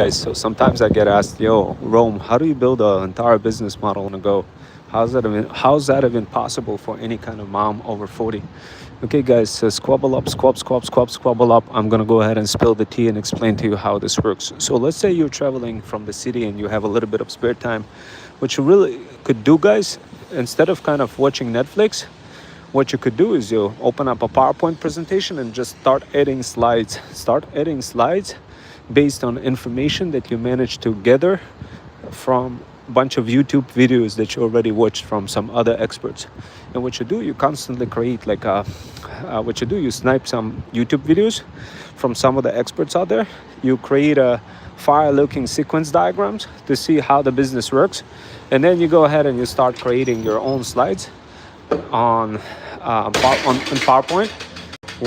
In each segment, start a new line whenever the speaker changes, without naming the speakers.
Guys, so sometimes I get asked, yo, Rome, how do you build an entire business model on a go? How's that even possible for any kind of mom over 40? Okay, guys, so squabble up, squabble up. I'm gonna go ahead and spill the tea and explain to you how this works. So let's say you're traveling from the city and you have a little bit of spare time. What you really could do, guys, instead of kind of watching Netflix, what you could do is you open up a PowerPoint presentation and just start adding slides. Start adding slides based on information that you managed to gather from a bunch of YouTube videos that you already watched from some other experts. And what you do, you constantly create what you do, you snipe some YouTube videos from some of the experts out there. You create a fire-looking sequence diagrams to see how the business works, and then you go ahead and you start creating your own slides on in PowerPoint.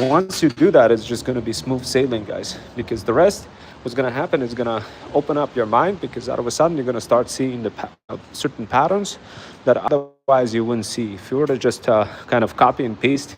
Once you do that, it's just going to be smooth sailing, guys, because the rest, what's going to happen is going to open up your mind, because out of a sudden you're going to start seeing the certain patterns that otherwise you wouldn't see if you were to just kind of copy and paste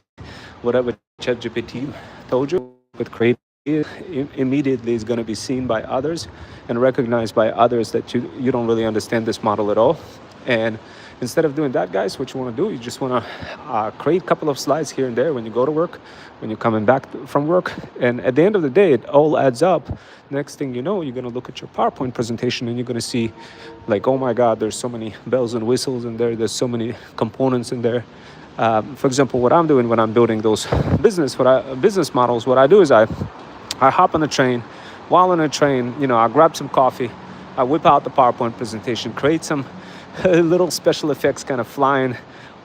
whatever ChatGPT told you. With create immediately is going to be seen by others and recognized by others that you don't really understand this model at all. And instead of doing that, guys, what you want to do, you just want to create a couple of slides here and there when you go to work, when you're coming back from work. And at the end of the day, it all adds up. Next thing you know, you're going to look at your PowerPoint presentation and you're going to see like, oh my God, there's so many bells and whistles in there. There's so many components in there. For example, what I'm doing when I'm building those business models, what I do is I hop on the train. While on the train, I grab some coffee, I whip out the PowerPoint presentation, create some little special effects, kind of flying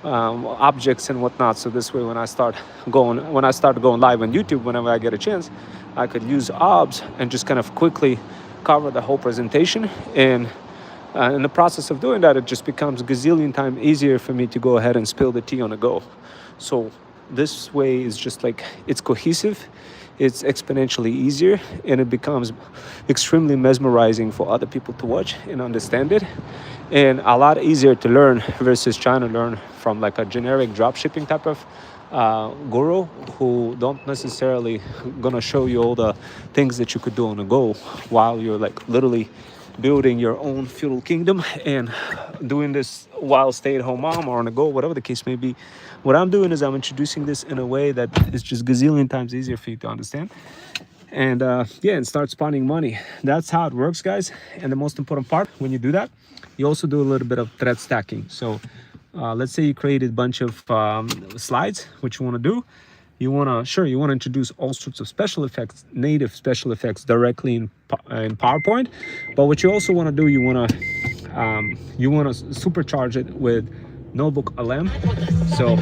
objects and whatnot. So this way, when I start going live on YouTube, whenever I get a chance, I could use OBS and just kind of quickly cover the whole presentation. And in the process of doing that, it just becomes a gazillion times easier for me to go ahead and spill the tea on the go. So this way is just like, it's cohesive, it's exponentially easier, and it becomes extremely mesmerizing for other people to watch and understand it, and a lot easier to learn versus trying to learn from like a generic dropshipping type of guru who don't necessarily gonna show you all the things that you could do on the go while you're like literally building your own feudal kingdom and doing this while stay-at-home mom or on the go, whatever the case may be. What I'm doing is I'm introducing this in a way that is just gazillion times easier for you to understand, and and start spawning money. That's how it works, guys. And the most important part, when you do that, you also do a little bit of thread stacking. So let's say you created a bunch of slides. What you want to do, you want to introduce all sorts of special effects, native special effects directly in PowerPoint. But what you also want to do, you want to supercharge it with Notebook LM. So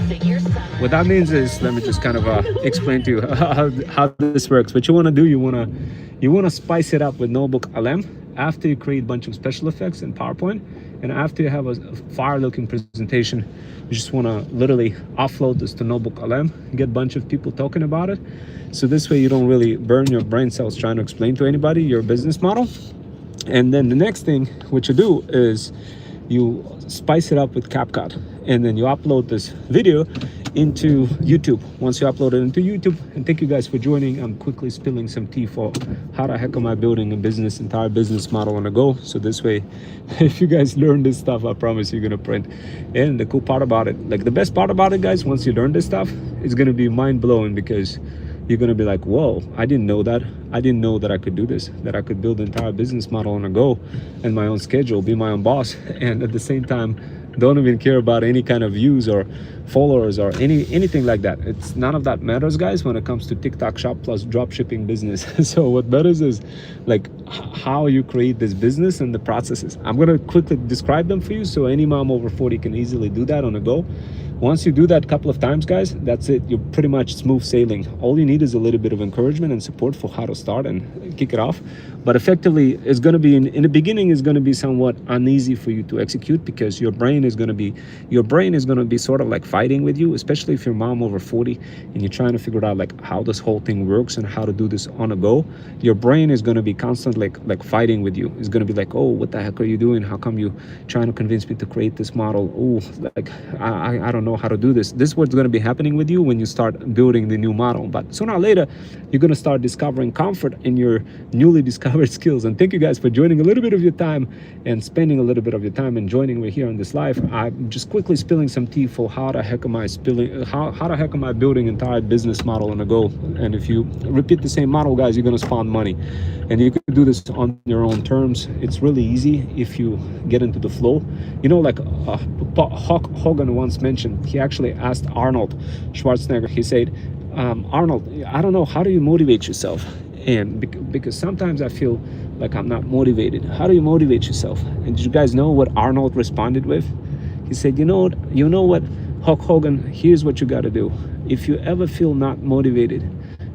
what that means is, let me just kind of explain to you how this works. What you want to do, you want to spice it up with Notebook LM after you create a bunch of special effects in PowerPoint, and after you have a fire-looking presentation. You just want to literally offload this to Notebook LM, get a bunch of people talking about it. So this way you don't really burn your brain cells trying to explain to anybody your business model. And then the next thing what you do is you spice it up with CapCut, and then you upload this video into YouTube. Once you upload it into YouTube, and thank you guys for joining, I'm quickly spilling some tea for how the heck am I building a entire business model on the go. So this way, if you guys learn this stuff, I promise you're gonna print. And the cool part about it, like the best part about it, guys, once you learn this stuff, it's gonna be mind-blowing, because you're gonna be like, whoa, I didn't know that. I didn't know that I could do this, that I could build an entire business model on a go in my own schedule, be my own boss, and at the same time don't even care about any kind of views or followers or anything like that. It's none of that matters, guys, when it comes to TikTok shop plus drop shipping business. So what matters is like how you create this business and the processes. I'm gonna quickly describe them for you so any mom over 40 can easily do that on a go. Once you do that a couple of times, guys, that's it. You're pretty much smooth sailing. All you need is a little bit of encouragement and support for how to start and kick it off. But effectively, it's going to be in the beginning is going to be somewhat uneasy for you to execute, because your brain is going to be sort of like fighting with you, especially if you're mom over 40 and you're trying to figure out like how this whole thing works and how to do this on a go. Your brain is going to be constantly like fighting with you. It's going to be like, oh, what the heck are you doing? How come you trying to convince me to create this model? Oh, like I don't know know how to do this. This is what's going to be happening with you when you start building the new model. But sooner or later, you're going to start discovering comfort in your newly discovered skills. And thank you guys for joining a little bit of your time and spending a little bit of your time and joining me here in this live. I'm just quickly spilling some tea for how the heck am I building entire business model on the go. And if you repeat the same model, guys, you're going to spawn money. And you can do this on your own terms. It's really easy if you get into the flow. You know, like Hulk Hogan once mentioned, he actually asked Arnold Schwarzenegger, he said, Arnold, I don't know, how do you motivate yourself? And because sometimes I feel like I'm not motivated. How do you motivate yourself? And did you guys know what Arnold responded with? He said, you know what, Hulk Hogan, here's what you got to do. If you ever feel not motivated,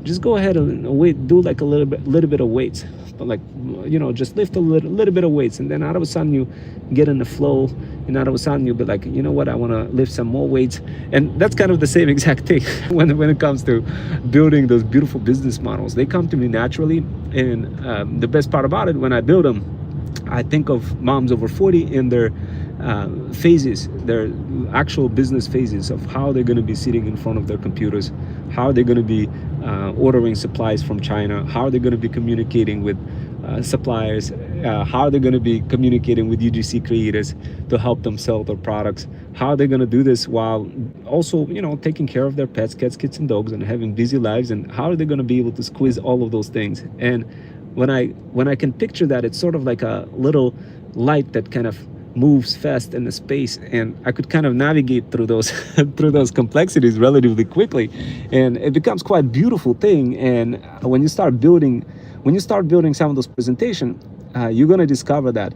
just go ahead and do like a little bit of weights, but like, you know, just lift a little bit of weights, and then all of a sudden you get in the flow, and all of a sudden you'll be like, you know what, I want to lift some more weights. And that's kind of the same exact thing when it comes to building those beautiful business models. They come to me naturally, and the best part about it, when I build them, I think of moms over 40 in their phases, their actual business phases of how they're going to be sitting in front of their computers, how they're going to be ordering supplies from China, how they're going to be communicating with suppliers, how they're going to be communicating with UGC creators to help them sell their products, how they're going to do this while also, you know, taking care of their pets, cats, kids, and dogs, and having busy lives, and how are they going to be able to squeeze all of those things. And when I can picture that, it's sort of like a little light that kind of moves fast in the space, and I could kind of navigate through those through those complexities relatively quickly, and it becomes quite a beautiful thing. And when you start building some of those presentations, you're going to discover that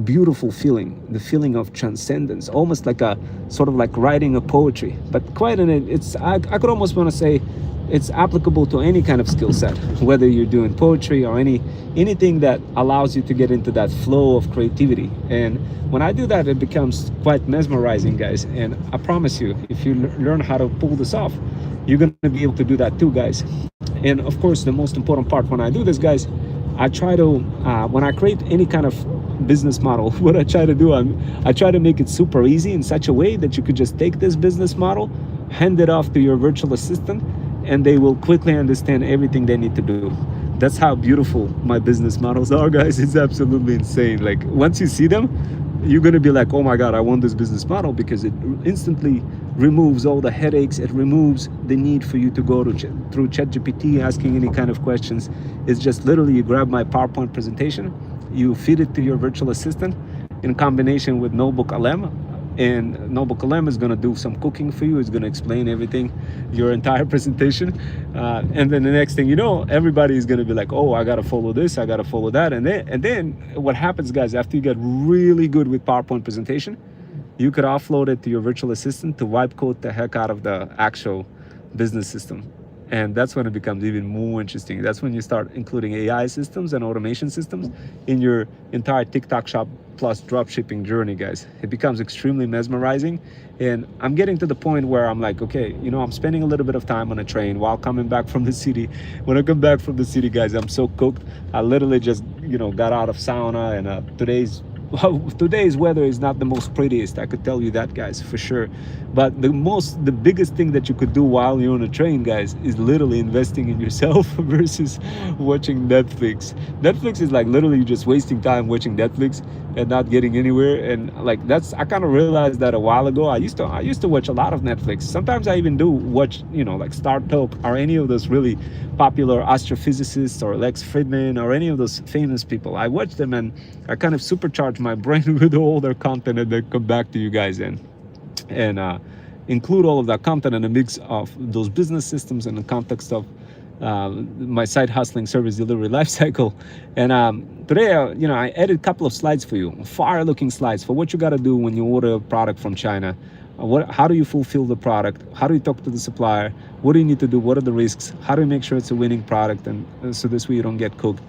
beautiful feeling, the feeling of transcendence, almost like a sort of like writing a poetry, but quite I could almost want to say it's applicable to any kind of skill set, whether you're doing poetry or anything that allows you to get into that flow of creativity. And when I do that, it becomes quite mesmerizing, guys. And I promise you, if you learn how to pull this off, you're going to be able to do that too, guys. And of course, the most important part when I do this, guys, I try to when I create any kind of business model, what I try to do, I try to make it super easy in such a way that you could just take this business model, hand it off to your virtual assistant, and they will quickly understand everything they need to do. That's how beautiful my business models are, guys. It's absolutely insane. Like, once you see them, you're gonna be like, oh my God, I want this business model, because it instantly removes all the headaches. It removes the need for you to go through ChatGPT asking any kind of questions. It's just literally, you grab my PowerPoint presentation, you feed it to your virtual assistant in combination with NotebookLM, and NotebookLM is going to do some cooking for you. It's going to explain everything, your entire presentation, and then the next thing you know, everybody is going to be like, oh, I got to follow this, I got to follow that. And then what happens, guys, after you get really good with PowerPoint presentation, you could offload it to your virtual assistant to wipe code the heck out of the actual business system. And that's when it becomes even more interesting. That's when you start including AI systems and automation systems in your entire TikTok shop plus dropshipping journey, guys. It becomes extremely mesmerizing. And I'm getting to the point where I'm like, okay, you know, I'm spending a little bit of time on a train while coming back from the city. When I come back from the city, guys, I'm so cooked. I literally just, you know, got out of sauna, and today's weather is not the most prettiest, I could tell you that, guys, for sure. But the biggest thing that you could do while you're on a train, guys, is literally investing in yourself versus watching Netflix. Netflix is like literally just wasting time watching Netflix and not getting anywhere. And like, I kind of realized that a while ago. I used to watch a lot of Netflix. Sometimes I even do watch, you know, like Startup or any of those really popular astrophysicists or Lex Fridman or any of those famous people. I watch them and I kind of supercharge my brain with all their content and then come back to you guys and include all of that content in a mix of those business systems in the context of my side hustling service delivery lifecycle. And today, you know, I edited a couple of slides for you, fire-looking slides for what you got to do when you order a product from China. How do you fulfill the product? How do you talk to the supplier? What do you need to do? What are the risks? How do you make sure it's a winning product, and so this way you don't get cooked?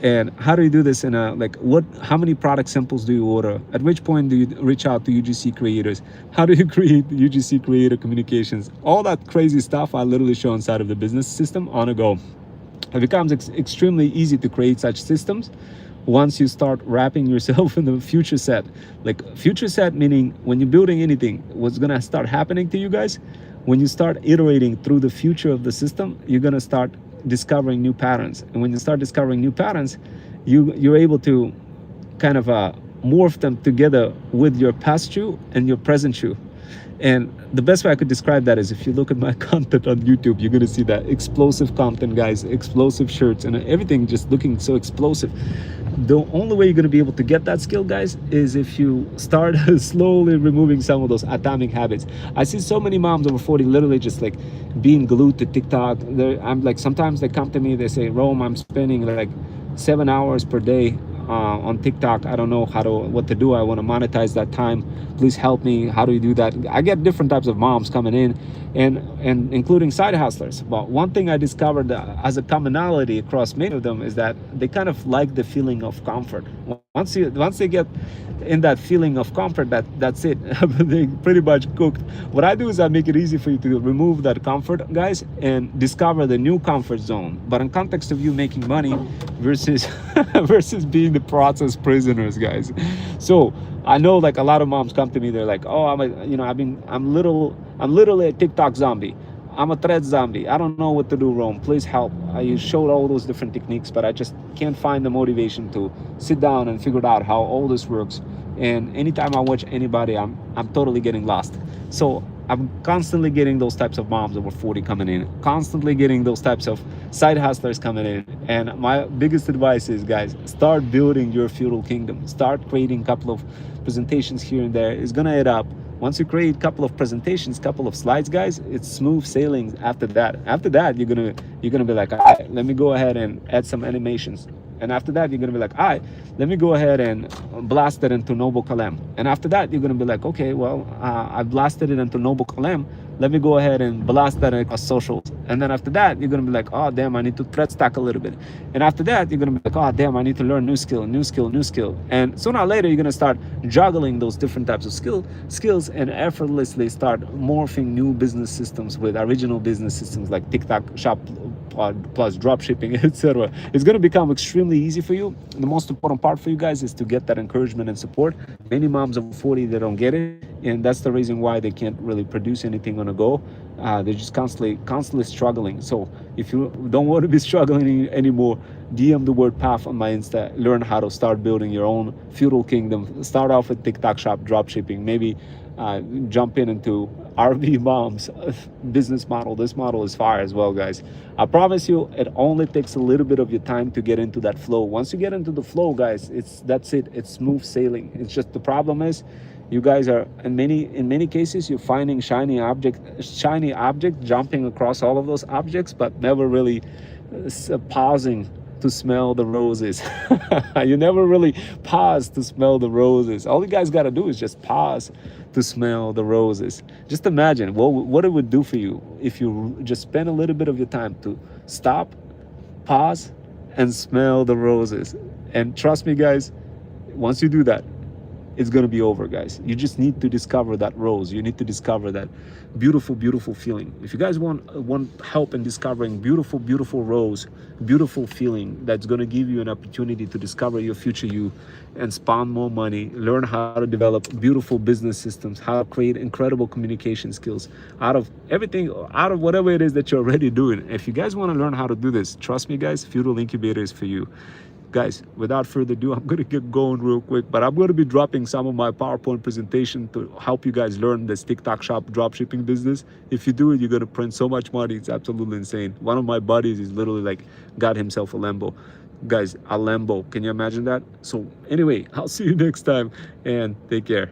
And how do you do this in a, like, how many product samples do you order? At which point do you reach out to UGC creators? How do you create UGC creator communications? All that crazy stuff I literally show inside of the business system on a go. It becomes extremely easy to create such systems once you start wrapping yourself in the future set. Like future set meaning when you're building anything, what's gonna start happening to you guys, when you start iterating through the future of the system, you're gonna start discovering new patterns. And when you start discovering new patterns, you're able to kind of morph them together with your past you and your present you. And the best way I could describe that is if you look at my content on YouTube, you're gonna see that explosive content, guys, explosive shirts and everything just looking so explosive. The only way you're gonna be able to get that skill, guys, is if you start slowly removing some of those atomic habits. I see so many moms over 40 literally just like being glued to TikTok. I'm like, sometimes they come to me, they say, Rome, I'm spending like 7 hours per day on TikTok. I don't know what to do. I want to monetize that time. Please help me. How do you do that? I get different types of moms coming in, and including side hustlers. But one thing I discovered as a commonality across many of them is that they kind of like the feeling of comfort. Once they get in that feeling of comfort, that's it. They pretty much cooked. What I do is I make it easy for you to remove that comfort, guys, and discover the new comfort zone. But in context of you making money versus versus being the process prisoners, guys. So I know like a lot of moms come to me, they're like, oh, I'm literally a TikTok zombie. I'm a thread zombie. I don't know what to do, Rome. Please help. You showed all those different techniques, but I just can't find the motivation to sit down and figure out how all this works. And anytime I watch anybody, I'm totally getting lost. So I'm constantly getting those types of moms over 40 coming in, constantly getting those types of side hustlers coming in. And my biggest advice is, guys, start building your feudal kingdom. Start creating a couple of presentations here and there. It's gonna add up. Once you create a couple of presentations, couple of slides, guys, it's smooth sailing after that. After that, you're gonna be like, all right, let me go ahead and add some animations. And after that, you're gonna be like, all right, let me go ahead and blast it into Noble Kalem. And after that, you're gonna be like, okay, well, I blasted it into Noble Kalem. Let me go ahead and blast that across socials. And then after that, you're gonna be like, oh damn, I need to thread stack a little bit. And after that, you're gonna be like, oh damn, I need to learn new skill. And sooner or later, you're gonna start juggling those different types of skills and effortlessly start morphing new business systems with original business systems like TikTok Shop plus drop shipping, etc. It's going to become extremely easy for you. The most important part for you guys is to get that encouragement and support. Many moms over 40, they don't get it, and that's the reason why they can't really produce anything on a go. They're just constantly struggling. So if you don't want to be struggling anymore, DM the word path on my Insta. Learn how to start building your own feudal kingdom. Start off with TikTok Shop drop shipping. Maybe jump into RV moms business model. This model is fire as well, guys. I promise you, it only takes a little bit of your time to get into that flow. Once you get into the flow, guys, that's it. It's smooth sailing. It's just the problem is, you guys are in many cases you're finding shiny object jumping across all of those objects, but never really pausing to smell the roses. You never really pause to smell the roses. All you guys got to do is just pause to smell the roses. Just imagine what it would do for you if you just spend a little bit of your time to stop, pause, and smell the roses. And trust me, guys, once you do that, it's going to be over, guys. You just need to discover that rose. You need to discover that beautiful feeling. If you guys want help in discovering beautiful rose, beautiful feeling that's going to give you an opportunity to discover your future you and spawn more money, learn how to develop beautiful business systems, how to create incredible communication skills out of whatever it is that you're already doing. If you guys want to learn how to do this, trust me, guys, Feudal Incubator is for you. Guys, without further ado, I'm going to get going real quick, but I'm going to be dropping some of my PowerPoint presentation to help you guys learn this TikTok Shop dropshipping business. If you do it, you're going to print so much money. It's absolutely insane. One of my buddies is literally like got himself a Lambo. Guys, a Lambo. Can you imagine that? So anyway, I'll see you next time and take care.